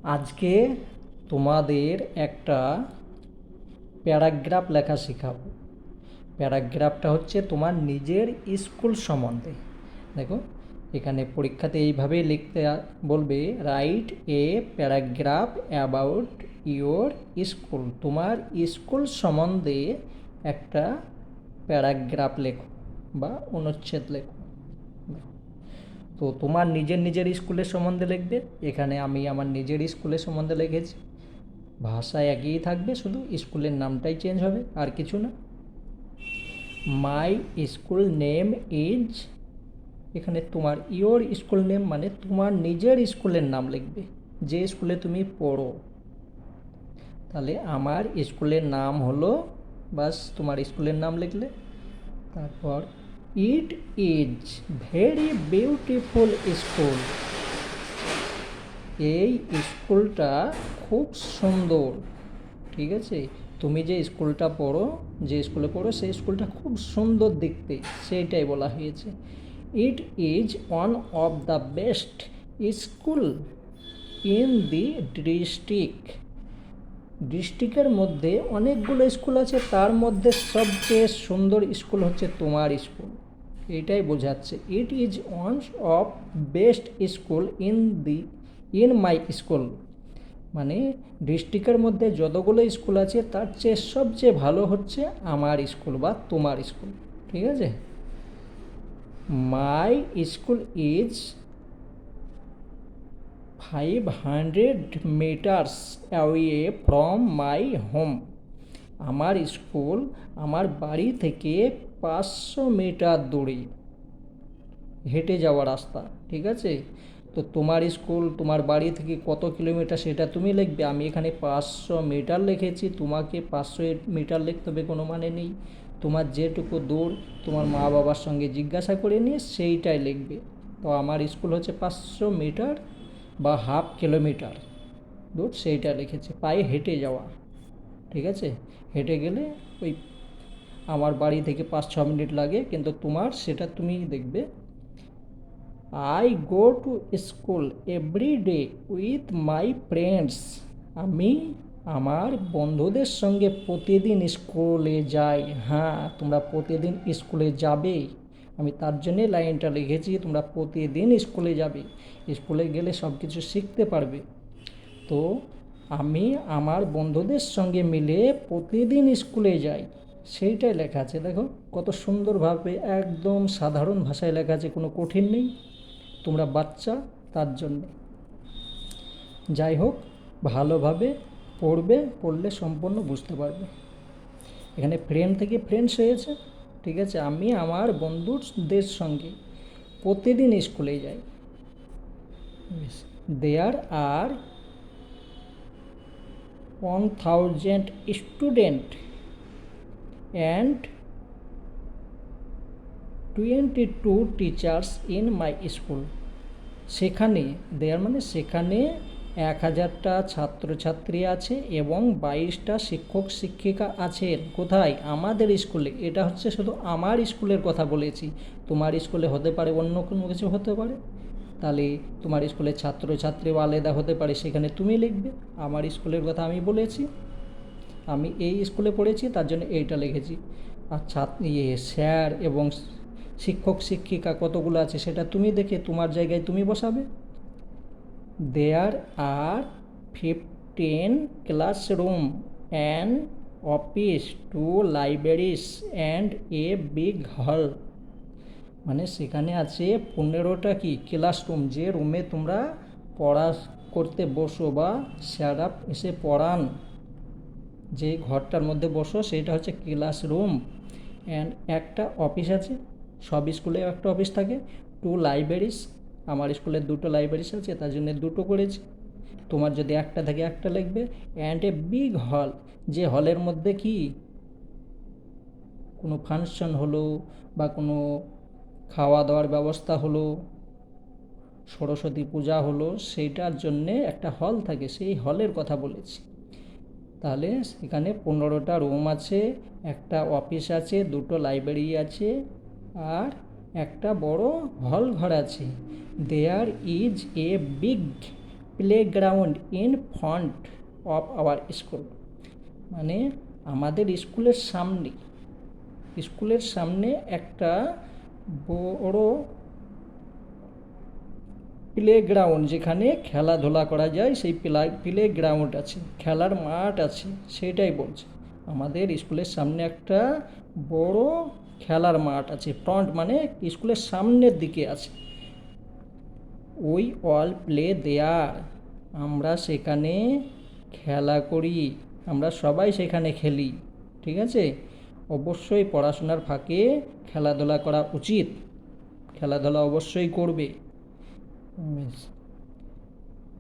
আজকে তোমাদের একটা প্যারাগ্রাফ লেখা শেখাবো। প্যারাগ্রাফটা হচ্ছে তোমার নিজের স্কুল সম্বন্ধে। দেখো, এখানে পরীক্ষাতে এইভাবেই লিখতে বলবে, write a paragraph about your school. তোমার স্কুল সম্বন্ধে একটা প্যারাগ্রাফ লেখো বা অনুচ্ছেদ লেখো। তো তোমার নিজের স্কুলের সম্বন্ধে লিখবে। এখানে আমি আমার নিজের স্কুলের সম্বন্ধে লিখেছি। ভাষা একই থাকবে, শুধু স্কুলের নামটাই চেঞ্জ হবে, আর কিছু না। মাই স্কুল নেম ইজ, এখানে তোমার ইয়োর স্কুল নেম মানে তোমার নিজের স্কুলের নাম লিখবে, যে স্কুলে তুমি পড়ো। তাহলে আমার স্কুলের নাম হলো, বাস তোমার স্কুলের নাম লিখলে। তারপর it is very beautiful school, এই স্কুলটা খুব সুন্দর। ঠিক আছে, তুমি যে স্কুলটা পড়ো, যে স্কুলে পড়ো সেই স্কুলটা খুব সুন্দর দেখতে, সেইটাই বলা হয়েছে। It is one of the best school in the district, ডিস্ট্রিক্টের মধ্যে অনেকগুলো স্কুল আছে, তার মধ্যে সবচেয়ে সুন্দর স্কুল হচ্ছে তোমার স্কুল, এইটাই বোঝাচ্ছে। It is one of best school in my school, মানে ডিস্ট্রিক্টের মধ্যে যতগুলো স্কুল আছে তার চেয়ে সবচেয়ে ভালো হচ্ছে আমার স্কুল বা তোমার স্কুল। ঠিক আছে, my school is 500 meters away from my home, আমার স্কুল আমার বাড়ি থেকে 500 মিটার দূরে, হেঁটে যাওয়া রাস্তা। ঠিক আছে, তো তোমার স্কুল তোমার বাড়ি থেকে কত কিলোমিটার সেটা তুমি লিখবে। আমি এখানে 500 মিটার লিখেছি, তোমাকে 500 মিটার লিখতে হবে কোনো মানে নেই। তোমার যেটুকু দূর তোমার মা বাবার সঙ্গে জিজ্ঞাসা করে নিয়ে সেইটাই লিখবে। তো আমার স্কুল হচ্ছে 500 মিটার বা হাফ কিলোমিটার দূর, সেইটা লিখেছি, পায়ে হেঁটে যাওয়া। ঠিক আছে, হেঁটে গেলে ওই আমার বাড়ি থেকে 5-6 মিনিট লাগে, কিন্তু তোমার সেটা তুমি দেখবে। I go to school every day with my friends, আমি আমার বন্ধুদের সঙ্গে প্রতিদিন স্কুলে যাই। হ্যাঁ, তোমরা প্রতিদিন স্কুলে যাবে, আমি তার জন্যে লাইনটা লিখেছি, তোমরা প্রতিদিন স্কুলে যাবে, স্কুলে গেলে সব কিছু শিখতে পারবে। তো আমি আমার বন্ধুদের সঙ্গে মিলে প্রতিদিন স্কুলে যাই, সেইটাই লেখা আছে। দেখো কত সুন্দরভাবে একদম সাধারণ ভাষায় লেখা আছে, কোনো কঠিন নেই। তোমরা বাচ্চা, তার জন্য। যাই হোক, ভালোভাবে পড়বে, পড়লে সম্পূর্ণ বুঝতে পারবে। এখানে ফ্রেন্ড থেকে ফ্রেন্ডস হয়েছে। ঠিক আছে, আমি আমার বন্ধুদের সঙ্গে প্রতিদিন স্কুলে যাই। দেয়ার আর 1000 student and 22 teachers in my school, সেখানে দেয়ার মানে সেখানে 1000টা ছাত্রছাত্রী আছে এবং 22টা শিক্ষক শিক্ষিকা আছেন। কোথায়? আমাদের স্কুলে। এটা হচ্ছে শুধু আমার স্কুলের কথা বলেছি, তোমার স্কুলে হতে পারে অন্য কোনো কিছু হতে পারে। তাহলে তোমার স্কুলের ছাত্রছাত্রীও আলাদা হতে পারে, সেখানে তুমি লিখবে। আমার স্কুলের কথা আমি বলেছি, আমি এই স্কুলে পড়েছি, তার জন্য এইটা লিখেছি। আর স্যার এবং শিক্ষক শিক্ষিকা কতগুলো আছে সেটা তুমি দেখে তোমার জায়গায় তুমি বসাবে। দেয়ার আর 15 classroom and office, 2 libraries and a big হল, মানে সেখানে আছে 15টা কি ক্লাসরুম, যে রুমে তোমরা পড়া করতে বসো বা স্যাররা এসে পড়ান, যে ঘরটার মধ্যে বসো সেটা হচ্ছে ক্লাসরুম। অ্যান্ড একটা অফিস আছে, সব স্কুলে একটা অফিস থাকে। 2 লাইব্রেরিজ, আমার স্কুলে 2টো লাইব্রেরিজ আছে, তার জন্য 2টো করেছি। তোমার যদি একটা থাকে একটা লিখবে। অ্যান্ড এ বিগ হল, যে হলের মধ্যে কি কোনো ফাংশন হলো বা কোনো খাওয়া দাওয়ার ব্যবস্থা হলো, সরস্বতী পূজা হলো, সেইটার জন্যে একটা হল থাকে, সেই হলের কথা বলেছি। তাহলে সেখানে 15টা রুম আছে, একটা অফিস আছে, 2টো লাইব্রেরি আছে, আর একটা বড় হল ঘর আছে। There is a big playground in front of our school, মানে আমাদের স্কুলের সামনে একটা বড় প্লেগ্রাউন্ড, যেখানে খেলাধুলা করা যায়, সেই প্লেগ্রাউন্ড আছে, খেলার মাঠ আছে, সেটাই বলছে। আমাদের স্কুলের সামনে একটা বড় খেলার মাঠ আছে, ফ্রন্ট মানে স্কুলের সামনের দিকে আছে। উই অল প্লে দেয়ার, আমরা সেখানে খেলা করি, আমরা সবাই সেখানে খেলি। ঠিক আছে, অবশ্যই পড়াশোনার ফাঁকে খেলাধুলা করা উচিত, খেলাধুলা অবশ্যই করবে।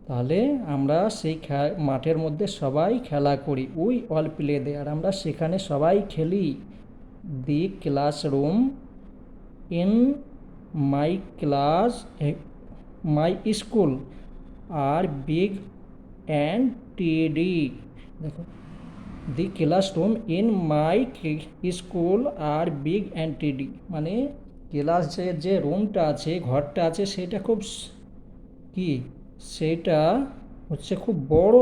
তাহলে আমরা সেই মাঠের মধ্যে সবাই খেলা করি। উই অল প্লে দেয়ার, আমরা সেখানে সবাই খেলি। The classroom in my school are big and tidy. দেখো, the classroom in my school are big and tidy, মানে ক্লাসের যে রুমটা আছে, ঘরটা আছে, সেটা কি সেটা হচ্ছে খুব বড়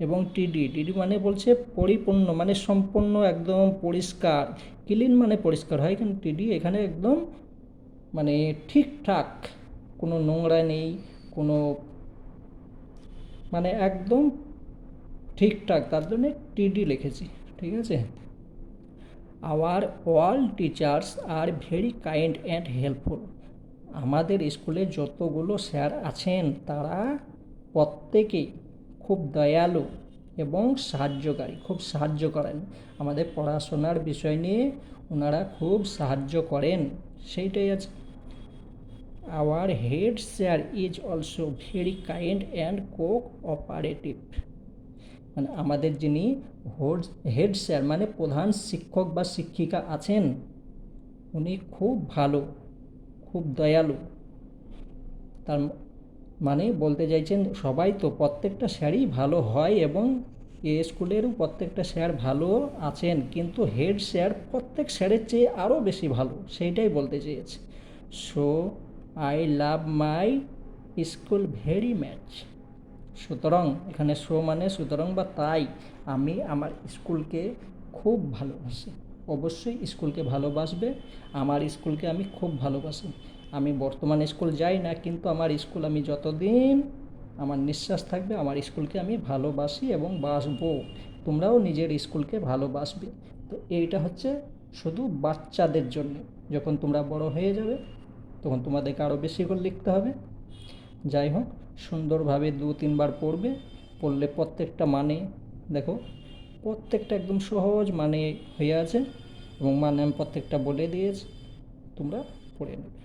এবং টিডি মানে বলছে পরিপূর্ণ, মানে সম্পূর্ণ একদম পরিষ্কার। ক্লিন মানে পরিষ্কার হয়, কিন্তু টিডি এখানে একদম মানে ঠিকঠাক, কোনো নোংরা নেই, কোনো মানে একদম ঠিকঠাক, তার জন্য টিডি লিখেছি। ঠিক আছে, hour all teachers are very kind and helpful, আমাদের স্কুলে যতগুলো স্যার আছেন তারা প্রত্যেকেই খুব দয়ালু এবং সাহায্যকারী, খুব সাহায্য করেন। আমাদের পড়াশোনার বিষয় নিয়ে ওনারা খুব সাহায্য করেন, সেইটাই আছে। Our head sir is also very kind and cooperative, মানে আমাদের যিনি হেড স্যার মানে প্রধান শিক্ষক বা শিক্ষিকা আছেন, উনি খুব ভালো, খুব দয়ালু। তার মানে বলতে চাইছেন সবাই তো, প্রত্যেকটা স্যারই ভালো হয় এবং এ স্কুলেরও প্রত্যেকটা স্যার ভালো আছেন, কিন্তু হেড স্যার প্রত্যেক স্যারের চেয়ে আরও বেশি ভালো, সেইটাই বলতে চেয়েছে। So I love my school very match, সুতরাং এখানে সো মানে সুতরাং বা তাই আমি আমার স্কুলকে খুব ভালোবাসি। অবশ্যই স্কুলকে ভালোবাসবে, আমার স্কুলকে আমি খুব ভালোবাসি। আমি বর্তমানে স্কুল যাই না, কিন্তু আমার স্কুল, আমি যতদিন আমার নিঃশ্বাস থাকবে আমার স্কুলকে আমি ভালোবাসি এবং বাসবো। তোমরাও নিজের স্কুলকে ভালোবাসবে। তো এইটা হচ্ছে শুধু বাচ্চাদের জন্য, যখন তোমরা বড় হয়ে যাবে তখন তোমাদেরকে আরও বেশি করে লিখতে হবে। যাই হোক, সুন্দরভাবে 2-3 বার পড়বে, পড়লে প্রত্যেকটা মানে দেখো, প্রত্যেকটা একদম সহজ মানে হয়ে আছে, এবং মানে আমি প্রত্যেকটা বলে দিয়েছি, তোমরা পড়ে নেবে।